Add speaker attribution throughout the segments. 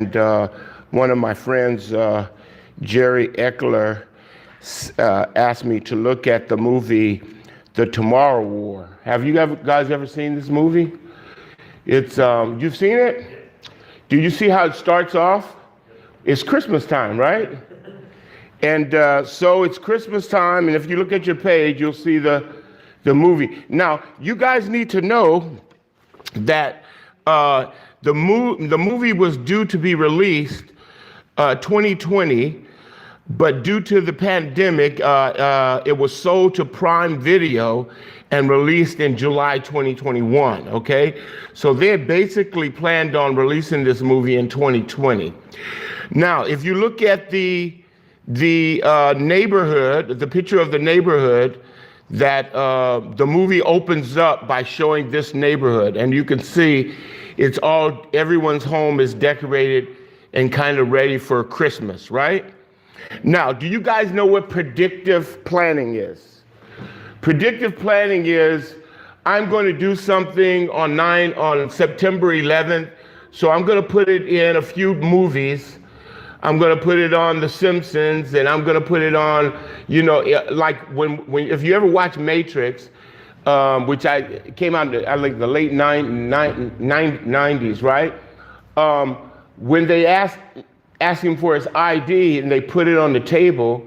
Speaker 1: And one of my friends, Jerry Eckler, asked me to look at the movie The Tomorrow War. Have you guys ever seen this movie? It's you've seen it? Do you see how it starts off? It's Christmas time, right? And so it's Christmas time, and if you look at your page, you'll see the movie. Now, you guys need to know that the movie was due to be released 2020, but due to the pandemic, it was sold to Prime Video and released in July 2021, okay? So they had basically planned on releasing this movie in 2020. Now, if you look at the neighborhood, the picture of the neighborhood, that the movie opens up by showing this neighborhood, and you can see everyone's home is decorated and kind of ready for Christmas, right? Now, do you guys know what predictive planning is? Predictive planning is, I'm going to do something on September 11th, so I'm going to put it in a few movies. I'm going to put it on The Simpsons, and I'm going to put it on, like when if you ever watch Matrix, which came out in the late 90s, right? When they asked him for his ID and they put it on the table,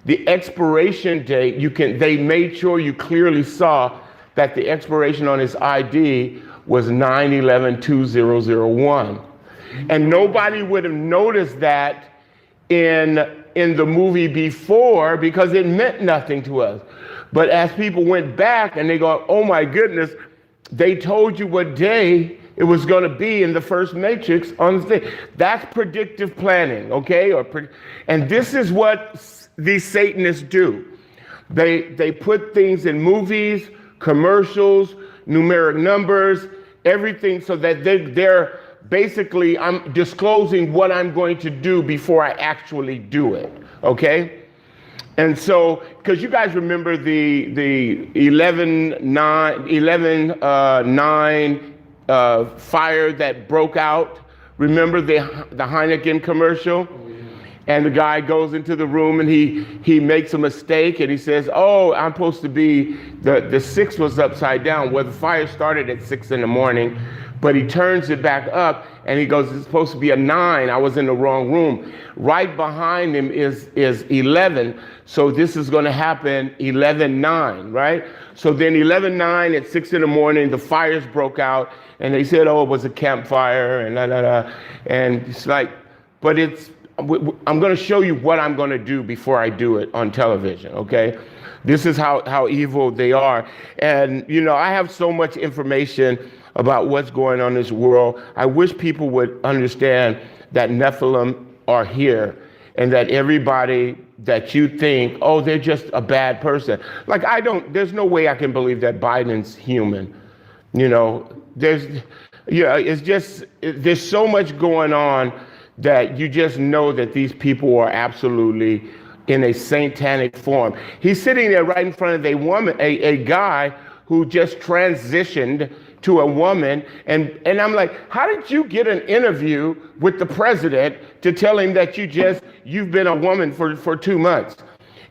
Speaker 1: the expiration date, they made sure you clearly saw that the expiration on his ID was 9/11/2001. And nobody would have noticed that in the movie before, because it meant nothing to us. But as people went back and they go, oh my goodness, they told you what day it was going to be in the first Matrix on the thing. That's predictive planning, okay? And this is what these Satanists do. They put things in movies, commercials, numeric numbers, everything, so that they're basically, I'm disclosing what I'm going to do before I actually do it, okay? And so, because you guys remember the 11/9 fire that broke out? Remember the Heineken commercial? And the guy goes into the room and he makes a mistake and he says, oh, I'm supposed to be, the 6 was upside down. Well, the fire started at 6 in the morning, but he turns it back up and he goes, it's supposed to be a 9. I was in the wrong room. Right behind him is 11. So this is going to happen 11/9, right? So then 11/9 at 6 in the morning, the fires broke out and they said, oh, it was a campfire and And it's like, but I'm going to show you what I'm going to do before I do it on television, okay? This is how evil they are. And, I have so much information about what's going on in this world. I wish people would understand that Nephilim are here and that everybody that you think, oh, they're just a bad person. Like, there's no way I can believe that Biden's human. There's so much going on that you just know that these people are absolutely in a satanic form. He's sitting there right in front of a guy who just transitioned to a woman, and I'm like, how did you get an interview with the president to tell him that you've been a woman for 2 months?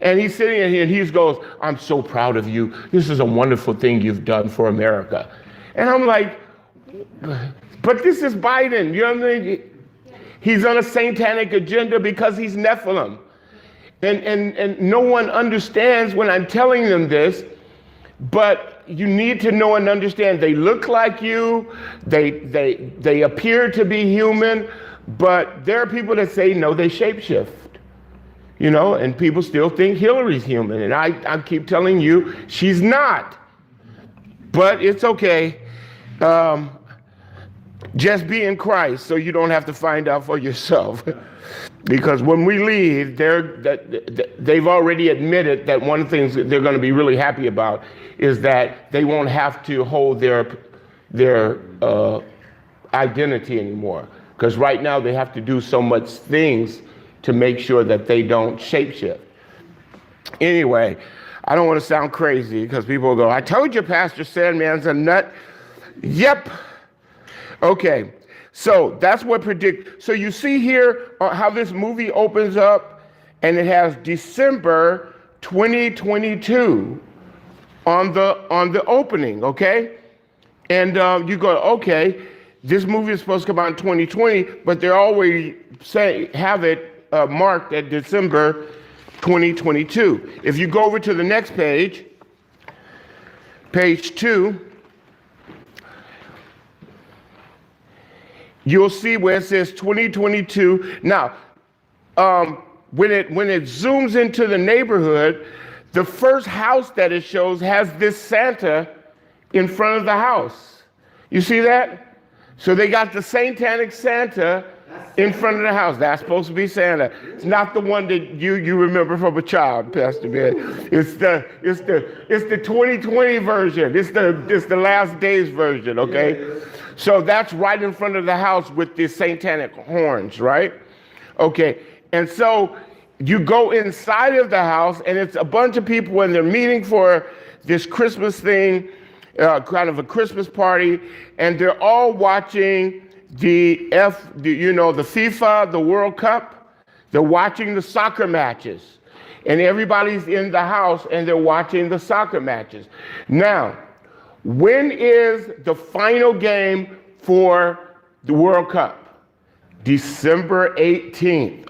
Speaker 1: And he's sitting here and he goes, I'm so proud of you. This is a wonderful thing you've done for America. And I'm like, but this is Biden, you know what I mean? He's on a satanic agenda because he's Nephilim. And no one understands when I'm telling them this, but you need to know and understand they look like you, they appear to be human, but there are people that say, no, they shapeshift. And people still think Hillary's human. And I keep telling you, she's not. But it's okay. Just be in Christ so you don't have to find out for yourself. Because when we leave, they've already admitted that one of the things that they're going to be really happy about is that they won't have to hold their identity anymore. Because right now they have to do so much things to make sure that they don't shapeshift. Anyway, I don't want to sound crazy because people will go, I told you Pastor Sandman's a nut. Yep. Okay, So that's what predict. So you see here how this movie opens up, and it has December 2022 on the opening, okay? And you go, okay, this movie is supposed to come out in 2020, but they're already have it marked at December 2022. If you go over to the next page, page 2, you'll see where it says 2022. Now, when it zooms into the neighborhood, the first house that it shows has this Santa in front of the house. You see that? So they got the satanic Santa in front of the house. That's supposed to be Santa. It's not the one that you remember from a child, Pastor Ben. It's the 2020 version. It's the last days version, okay? So that's right in front of the house with the satanic horns, right? Okay, and so you go inside of the house, and it's a bunch of people, and they're meeting for this Christmas thing, kind of a Christmas party, and they're all watching the FIFA, the World Cup. They're watching the soccer matches, and everybody's in the house, and they're watching the soccer matches. Now, when is the final game for the World Cup? December 18th.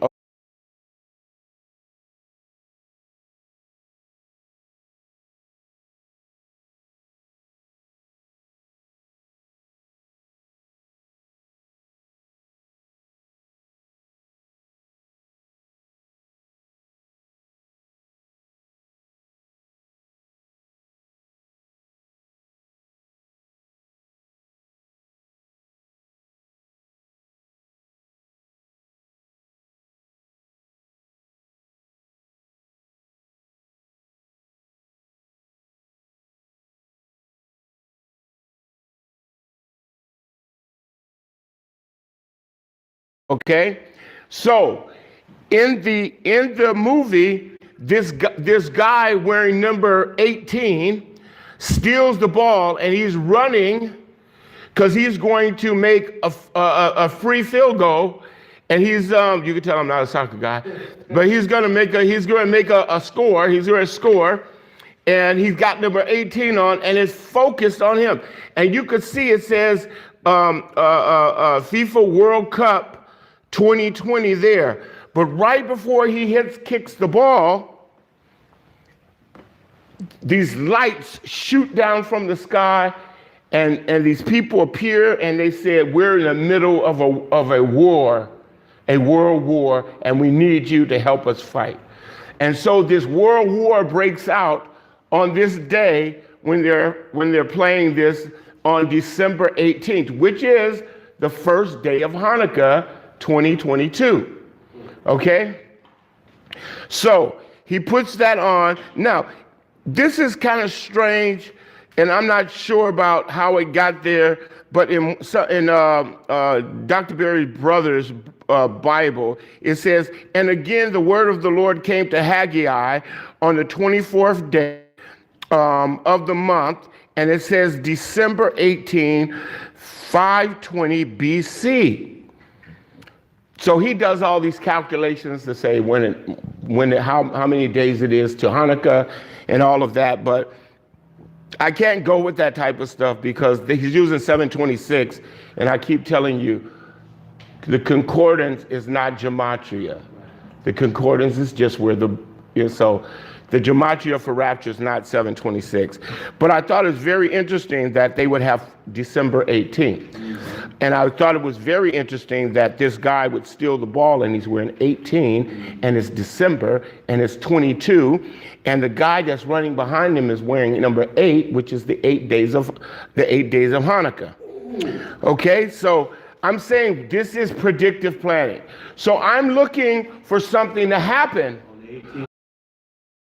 Speaker 1: Okay, so in the movie, this guy wearing number 18 steals the ball, and he's running because he's going to make a free field goal, and he's you can tell I'm not a soccer guy, but he's going to make a score. He's going to score, and he's got number 18 on, and it's focused on him, and you could see it says FIFA World Cup 2020 there. But right before he kicks the ball, these lights shoot down from the sky, and these people appear, and they said, we're in the middle of a war, a world war, and we need you to help us fight. And so this world war breaks out on this day when they're playing this on December 18th, which is the first day of Hanukkah 2022. Okay? So he puts that on. Now, this is kind of strange, and I'm not sure about how it got there, but in Dr. Barry Brothers' Bible, it says, and again the word of the Lord came to Haggai on the 24th day of the month, and it says December 18, 520 BC. So he does all these calculations to say how many days it is to Hanukkah and all of that, but I can't go with that type of stuff because he's using 726, and I keep telling you, the concordance is not gematria. The concordance is just where so the gematria for rapture is not 726. But I thought it was very interesting that they would have December 18th. And I thought it was very interesting that this guy would steal the ball, and he's wearing 18, and it's December, and it's 22, and the guy that's running behind him is wearing number 8, which is the 8 days of Hanukkah. Okay, so I'm saying this is predictive planning. So I'm looking for something to happen